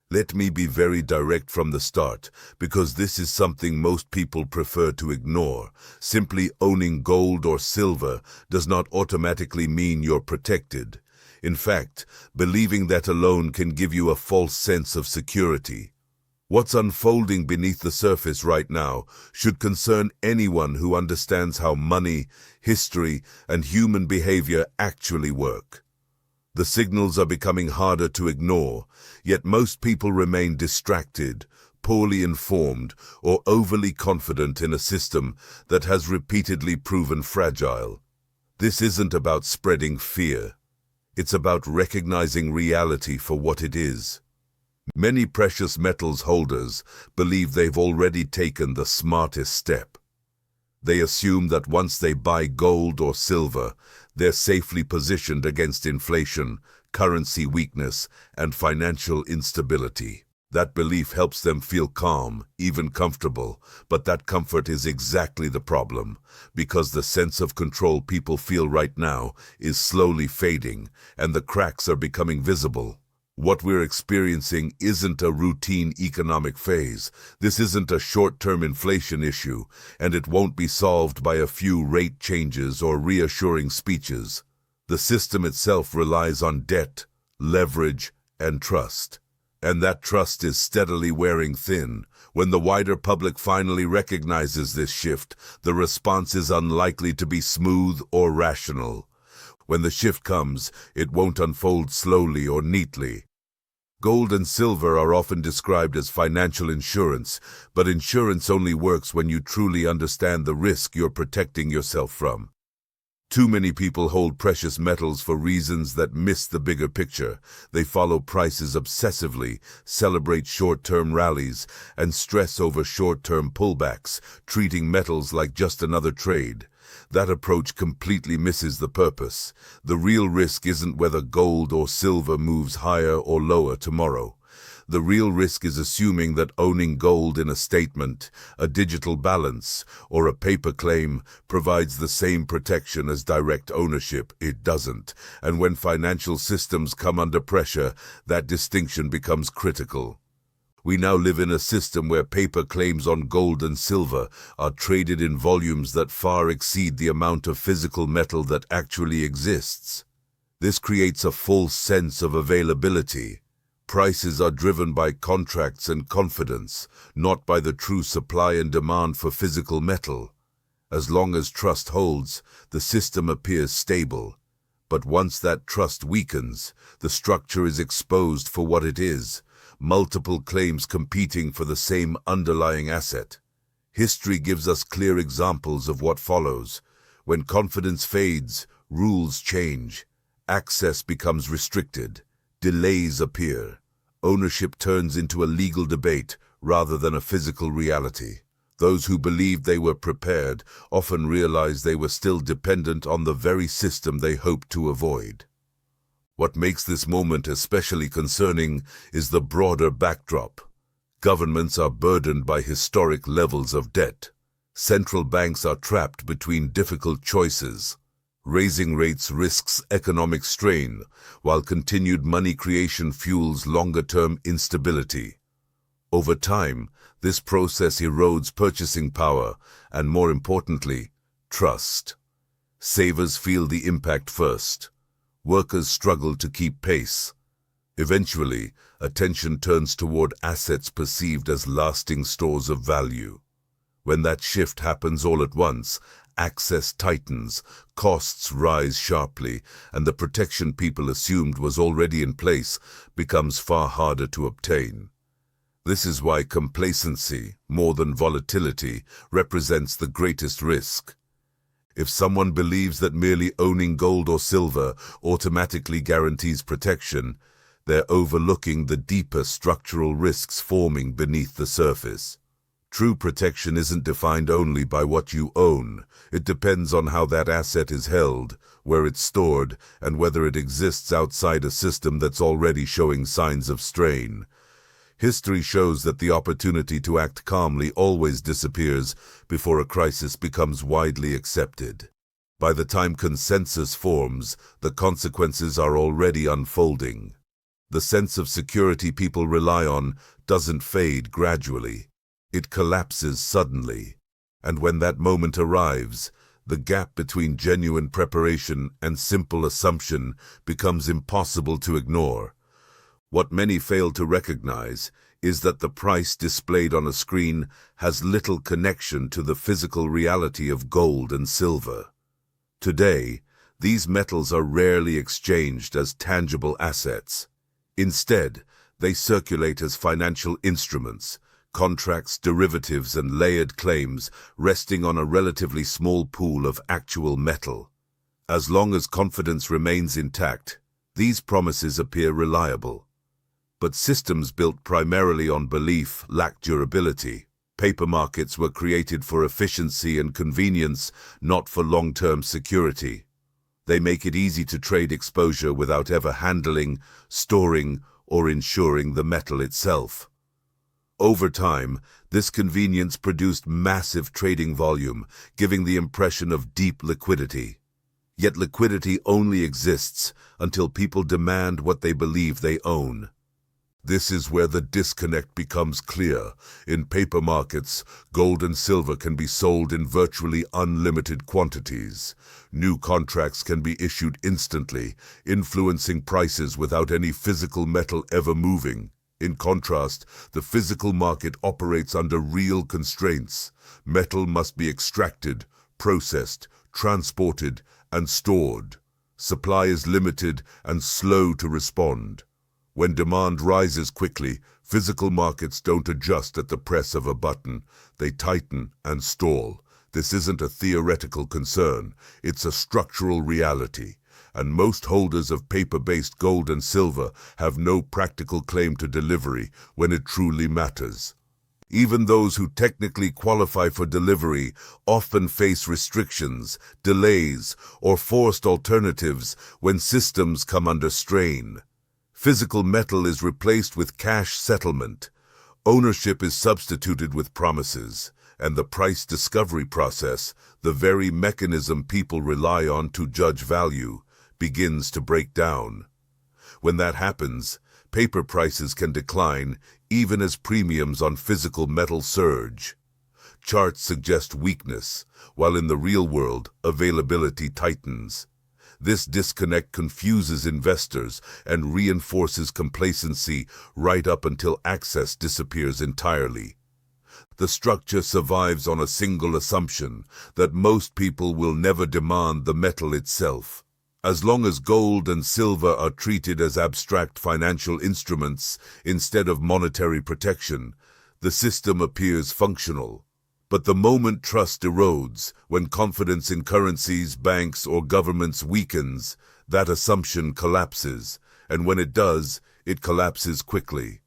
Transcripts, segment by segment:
Let me be very direct from the start, because this is something most people prefer to ignore. Simply owning gold or silver does not automatically mean you're protected. In fact, believing that alone can give you a false sense of security. What's unfolding beneath the surface right now should concern anyone who understands how money, history, and human behavior actually work. The signals are becoming harder to ignore, yet most people remain distracted, poorly informed, or overly confident in a system that has repeatedly proven fragile. This isn't about spreading fear. It's about recognizing reality for what it is. Many precious metals holders believe they've already taken the smartest step. They assume that once they buy gold or silver, they're safely positioned against inflation, currency weakness, and financial instability. That belief helps them feel calm, even comfortable, but that comfort is exactly the problem, because the sense of control people feel right now is slowly fading, and the cracks are becoming visible. What we're experiencing isn't a routine economic phase. This isn't a short-term inflation issue, and it won't be solved by a few rate changes or reassuring speeches. The system itself relies on debt, leverage, and trust. And that trust is steadily wearing thin. When the wider public finally recognizes this shift, the response is unlikely to be smooth or rational. When the shift comes, it won't unfold slowly or neatly. Gold and silver are often described as financial insurance, but insurance only works when you truly understand the risk you're protecting yourself from. Too many people hold precious metals for reasons that miss the bigger picture. They follow prices obsessively, celebrate short-term rallies, and stress over short-term pullbacks, treating metals like just another trade. That approach completely misses the purpose. The real risk isn't whether gold or silver moves higher or lower tomorrow. The real risk is assuming that owning gold in a statement, a digital balance, or a paper claim provides the same protection as direct ownership. It doesn't. And when financial systems come under pressure, that distinction becomes critical. We now live in a system where paper claims on gold and silver are traded in volumes that far exceed the amount of physical metal that actually exists. This creates a false sense of availability. Prices are driven by contracts and confidence, not by the true supply and demand for physical metal. As long as trust holds, the system appears stable. But once that trust weakens, the structure is exposed for what it is. Multiple claims competing for the same underlying asset. History gives us clear examples of what follows. When confidence fades, rules change. Access becomes restricted. Delays appear. Ownership turns into a legal debate rather than a physical reality. Those who believed they were prepared often realize they were still dependent on the very system they hoped to avoid. What makes this moment especially concerning is the broader backdrop. Governments are burdened by historic levels of debt. Central banks are trapped between difficult choices. Raising rates risks economic strain, while continued money creation fuels longer-term instability. Over time, this process erodes purchasing power and, more importantly, trust. Savers feel the impact first. Workers struggle to keep pace. Eventually, attention turns toward assets perceived as lasting stores of value. When that shift happens all at once, access tightens, costs rise sharply, and the protection people assumed was already in place becomes far harder to obtain. This is why complacency, more than volatility, represents the greatest risk. If someone believes that merely owning gold or silver automatically guarantees protection, they're overlooking the deeper structural risks forming beneath the surface. True protection isn't defined only by what you own. It depends on how that asset is held, where it's stored, and whether it exists outside a system that's already showing signs of strain. History shows that the opportunity to act calmly always disappears before a crisis becomes widely accepted. By the time consensus forms, the consequences are already unfolding. The sense of security people rely on doesn't fade gradually. It collapses suddenly. And when that moment arrives, the gap between genuine preparation and simple assumption becomes impossible to ignore. What many fail to recognize is that the price displayed on a screen has little connection to the physical reality of gold and silver. Today, these metals are rarely exchanged as tangible assets. Instead, they circulate as financial instruments, contracts, derivatives, and layered claims resting on a relatively small pool of actual metal. As long as confidence remains intact, these promises appear reliable. But systems built primarily on belief lack durability. Paper markets were created for efficiency and convenience, not for long-term security. They make it easy to trade exposure without ever handling, storing, or insuring the metal itself. Over time, this convenience produced massive trading volume, giving the impression of deep liquidity. Yet liquidity only exists until people demand what they believe they own. This is where the disconnect becomes clear. In paper markets, gold and silver can be sold in virtually unlimited quantities. New contracts can be issued instantly, influencing prices without any physical metal ever moving. In contrast, the physical market operates under real constraints. Metal must be extracted, processed, transported, and stored. Supply is limited and slow to respond. When demand rises quickly, physical markets don't adjust at the press of a button. They tighten and stall. This isn't a theoretical concern, it's a structural reality. And most holders of paper-based gold and silver have no practical claim to delivery when it truly matters. Even those who technically qualify for delivery often face restrictions, delays, or forced alternatives when systems come under strain. Physical metal is replaced with cash settlement. Ownership is substituted with promises, and the price discovery process, the very mechanism people rely on to judge value, begins to break down. When that happens, paper prices can decline even as premiums on physical metal surge. Charts suggest weakness, while in the real world, availability tightens. This disconnect confuses investors and reinforces complacency right up until access disappears entirely. The structure survives on a single assumption that most people will never demand the metal itself. As long as gold and silver are treated as abstract financial instruments instead of monetary protection, the system appears functional. But the moment trust erodes, when confidence in currencies, banks, or governments weakens, that assumption collapses, and when it does, it collapses quickly.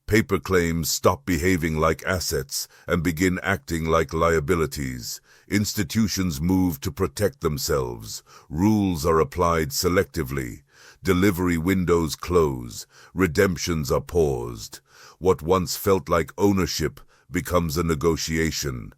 Paper claims stop behaving like assets and begin acting like liabilities. Institutions move to protect themselves. Rules are applied selectively. Delivery windows close. Redemptions are paused. What once felt like ownership becomes a negotiation.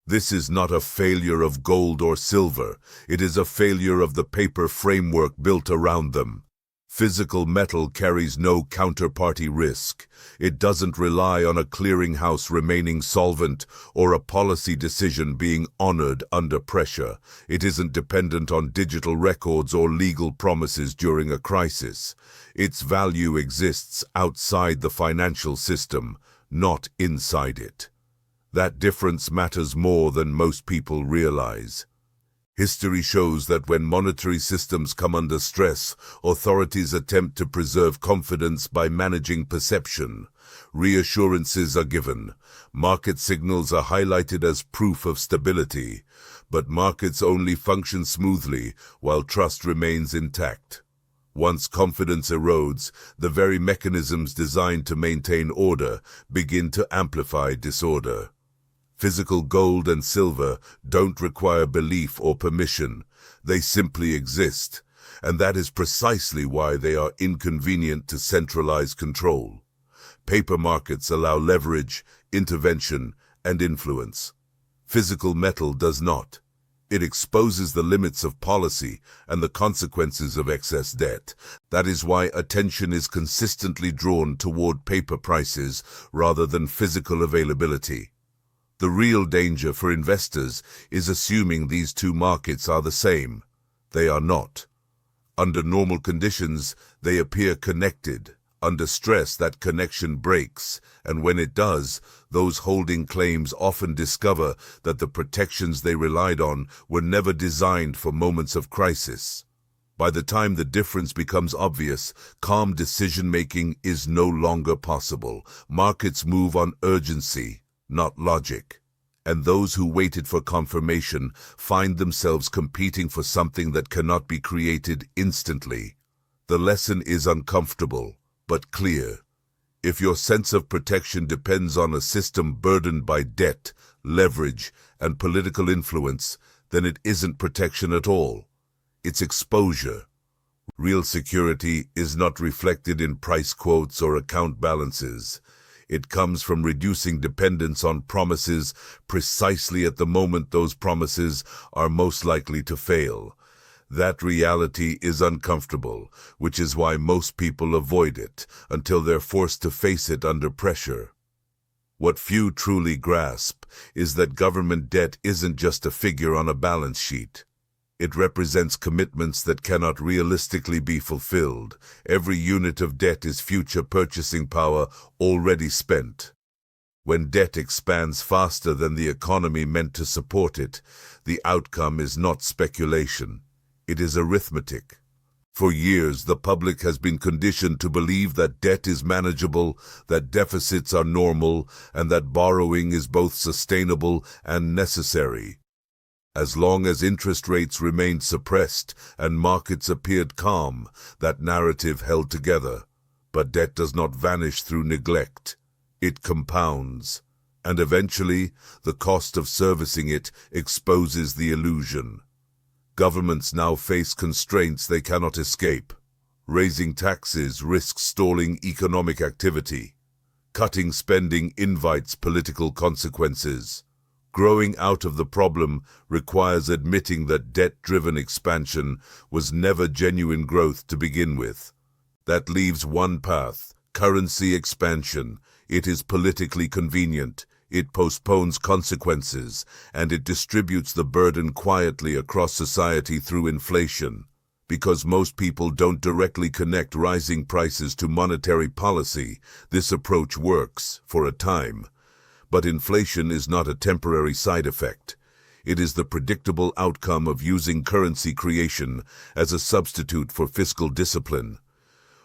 This is not a failure of gold or silver. It is a failure of the paper framework built around them. Physical metal carries no counterparty risk. It doesn't rely on a clearinghouse remaining solvent or a policy decision being honored under pressure. It isn't dependent on digital records or legal promises during a crisis. Its value exists outside the financial system, not inside it. That difference matters more than most people realize. History shows that when monetary systems come under stress, authorities attempt to preserve confidence by managing perception. Reassurances are given. Market signals are highlighted as proof of stability. But markets only function smoothly while trust remains intact. Once confidence erodes, the very mechanisms designed to maintain order begin to amplify disorder. Physical gold and silver don't require belief or permission. They simply exist, and that is precisely why they are inconvenient to centralized control. Paper markets allow leverage, intervention, and influence. Physical metal does not. It exposes the limits of policy and the consequences of excess debt. That is why attention is consistently drawn toward paper prices rather than physical availability. The real danger for investors is assuming these two markets are the same. They are not. Under normal conditions, they appear connected. Under stress, that connection breaks, and when it does, those holding claims often discover that the protections they relied on were never designed for moments of crisis. By the time the difference becomes obvious, calm decision-making is no longer possible. Markets move on urgency, not logic. And those who waited for confirmation find themselves competing for something that cannot be created instantly. The lesson is uncomfortable, but clear. If your sense of protection depends on a system burdened by debt, leverage, and political influence, then it isn't protection at all. It's exposure. Real security is not reflected in price quotes or account balances. It comes from reducing dependence on promises precisely at the moment those promises are most likely to fail. That reality is uncomfortable, which is why most people avoid it until they're forced to face it under pressure. What few truly grasp is that government debt isn't just a figure on a balance sheet. It represents commitments that cannot realistically be fulfilled. Every unit of debt is future purchasing power already spent. When debt expands faster than the economy meant to support it, the outcome is not speculation. It is arithmetic. For years, the public has been conditioned to believe that debt is manageable, that deficits are normal, and that borrowing is both sustainable and necessary. As long as interest rates remained suppressed and markets appeared calm, that narrative held together. But debt does not vanish through neglect. It compounds. And eventually, the cost of servicing it exposes the illusion. Governments now face constraints they cannot escape. Raising taxes risks stalling economic activity. Cutting spending invites political consequences. Growing out of the problem requires admitting that debt-driven expansion was never genuine growth to begin with. That leaves one path: currency expansion. It is politically convenient. It postpones consequences, and it distributes the burden quietly across society through inflation. Because most people don't directly connect rising prices to monetary policy, this approach works, for a time. But inflation is not a temporary side effect. It is the predictable outcome of using currency creation as a substitute for fiscal discipline.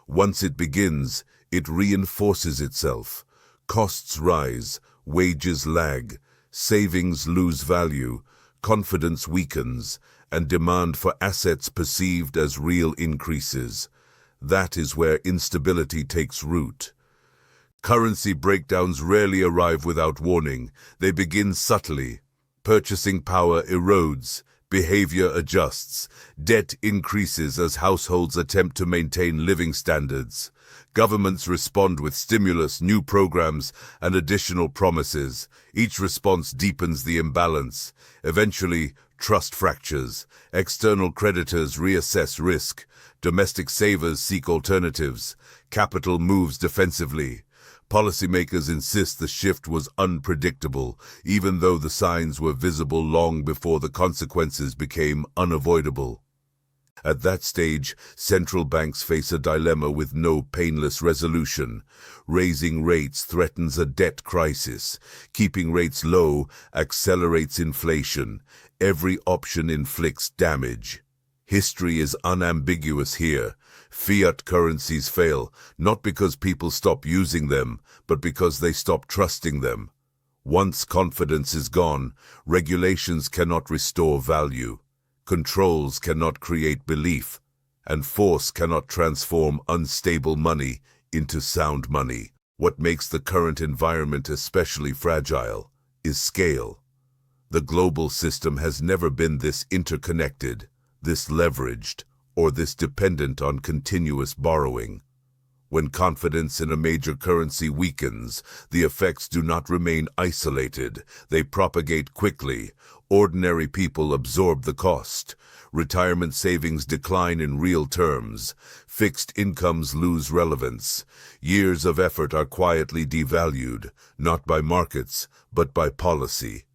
Once it begins, it reinforces itself. Costs rise, wages lag, savings lose value, confidence weakens, and demand for assets perceived as real increases. That is where instability takes root. Currency breakdowns rarely arrive without warning. They begin subtly. Purchasing power erodes, behavior adjusts, debt increases as households attempt to maintain living standards. Governments respond with stimulus, new programs, and additional promises. Each response deepens the imbalance. Eventually, trust fractures. External creditors reassess risk. Domestic savers seek alternatives. Capital moves defensively. Policymakers insist the shift was unpredictable, even though the signs were visible long before the consequences became unavoidable. At that stage, central banks face a dilemma with no painless resolution. Raising rates threatens a debt crisis. Keeping rates low accelerates inflation. Every option inflicts damage. History is unambiguous here. Fiat currencies fail, not because people stop using them, but because they stop trusting them. Once confidence is gone, regulations cannot restore value. Controls cannot create belief, and force cannot transform unstable money into sound money. What makes the current environment especially fragile is scale. The global system has never been this interconnected, this leveraged, or this dependent on continuous borrowing. When confidence in a major currency weakens, the effects do not remain isolated. They propagate quickly. Ordinary people absorb the cost. Retirement savings decline in real terms. Fixed incomes lose relevance. Years of effort are quietly devalued, not by markets, but by policy.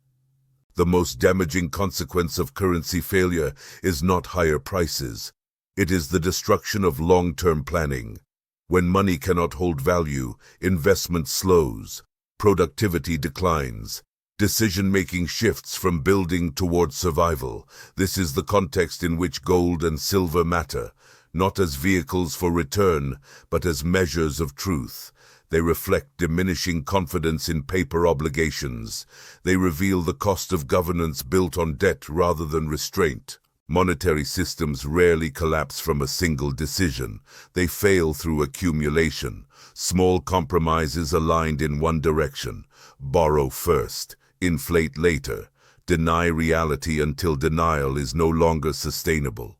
The most damaging consequence of currency failure is not higher prices. It is the destruction of long-term planning. When money cannot hold value, investment slows, productivity declines, decision-making shifts from building towards survival. This is the context in which gold and silver matter, not as vehicles for return, but as measures of truth. They reflect diminishing confidence in paper obligations. They reveal the cost of governance built on debt rather than restraint. Monetary systems rarely collapse from a single decision. They fail through accumulation. Small compromises aligned in one direction. Borrow first, inflate later. Deny reality until denial is no longer sustainable.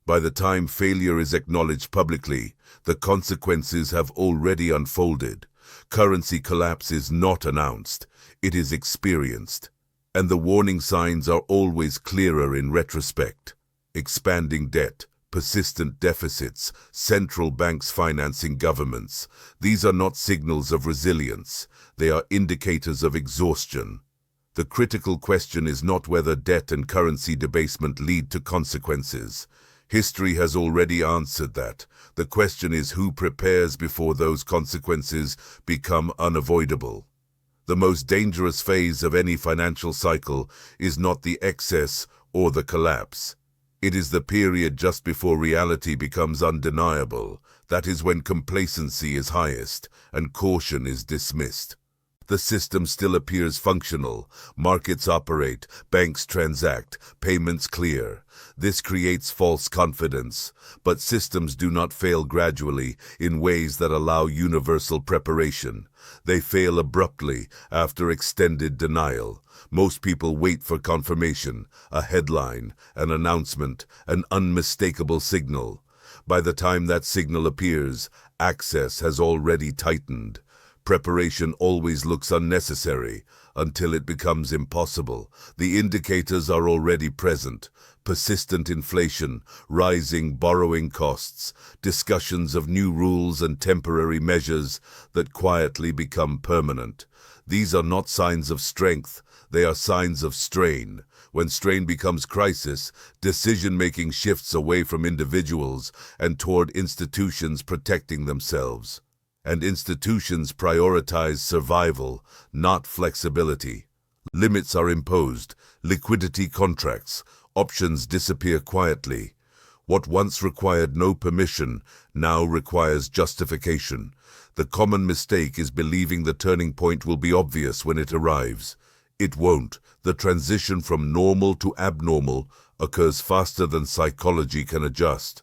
By the time failure is acknowledged publicly, the consequences have already unfolded. Currency collapse is not announced. It is experienced. And the warning signs are always clearer in retrospect. Expanding debt, persistent deficits, central banks financing governments. These are not signals of resilience. They are indicators of exhaustion. The critical question is not whether debt and currency debasement lead to consequences. History has already answered that. The question is who prepares before those consequences become unavoidable. The most dangerous phase of any financial cycle is not the excess or the collapse. It is the period just before reality becomes undeniable. That is when complacency is highest and caution is dismissed. The system still appears functional. Markets operate, banks transact, payments clear. This creates false confidence, but systems do not fail gradually in ways that allow universal preparation. They fail abruptly after extended denial. Most people wait for confirmation, a headline, an announcement, an unmistakable signal. By the time that signal appears, access has already tightened. Preparation always looks unnecessary until it becomes impossible. The indicators are already present. Persistent inflation, rising borrowing costs, discussions of new rules and temporary measures that quietly become permanent. These are not signs of strength, they are signs of strain. When strain becomes crisis, decision-making shifts away from individuals and toward institutions protecting themselves. And institutions prioritize survival, not flexibility. Limits are imposed, liquidity contracts, options disappear quietly. What once required no permission now requires justification. The common mistake is believing the turning point will be obvious when it arrives. It won't. The transition from normal to abnormal occurs faster than psychology can adjust.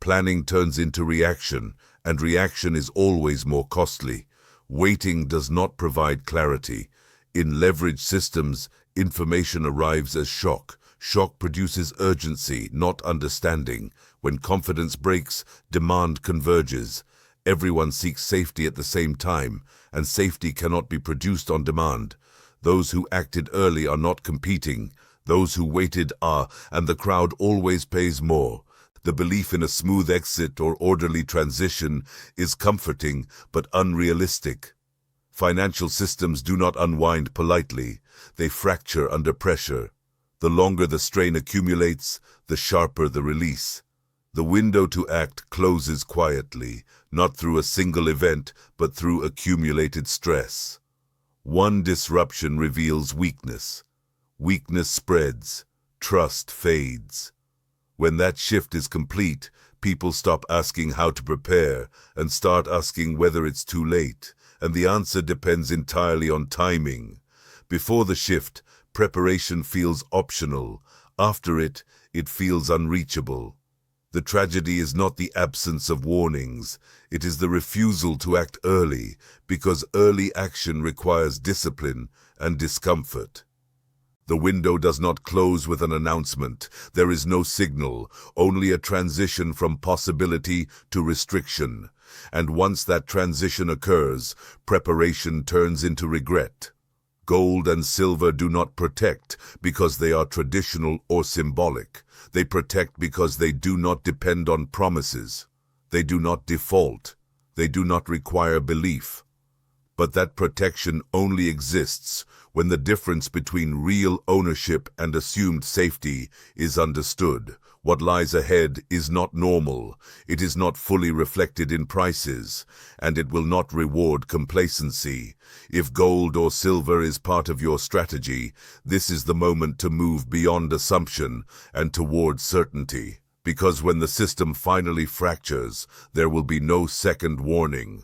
Planning turns into reaction, and reaction is always more costly. Waiting does not provide clarity. In leveraged systems, information arrives as shock. Shock produces urgency, not understanding. When confidence breaks, demand converges. Everyone seeks safety at the same time, and safety cannot be produced on demand. Those who acted early are not competing. Those who waited are, and the crowd always pays more. The belief in a smooth exit or orderly transition is comforting but unrealistic. Financial systems do not unwind politely. They fracture under pressure. The longer the strain accumulates, the sharper the release. The window to act closes quietly, not through a single event, but through accumulated stress. One disruption reveals weakness. Weakness spreads. Trust fades. When that shift is complete, people stop asking how to prepare and start asking whether it's too late, and the answer depends entirely on timing. Before the shift, preparation feels optional. After it, it feels unreachable. The tragedy is not the absence of warnings. It is the refusal to act early, because early action requires discipline and discomfort. The window does not close with an announcement. There is no signal, only a transition from possibility to restriction. And once that transition occurs, preparation turns into regret. Gold and silver do not protect because they are traditional or symbolic. They protect because they do not depend on promises. They do not default. They do not require belief. But that protection only exists when the difference between real ownership and assumed safety is understood. What lies ahead is not normal, it is not fully reflected in prices, and it will not reward complacency. If gold or silver is part of your strategy, this is the moment to move beyond assumption and toward certainty. Because when the system finally fractures, there will be no second warning.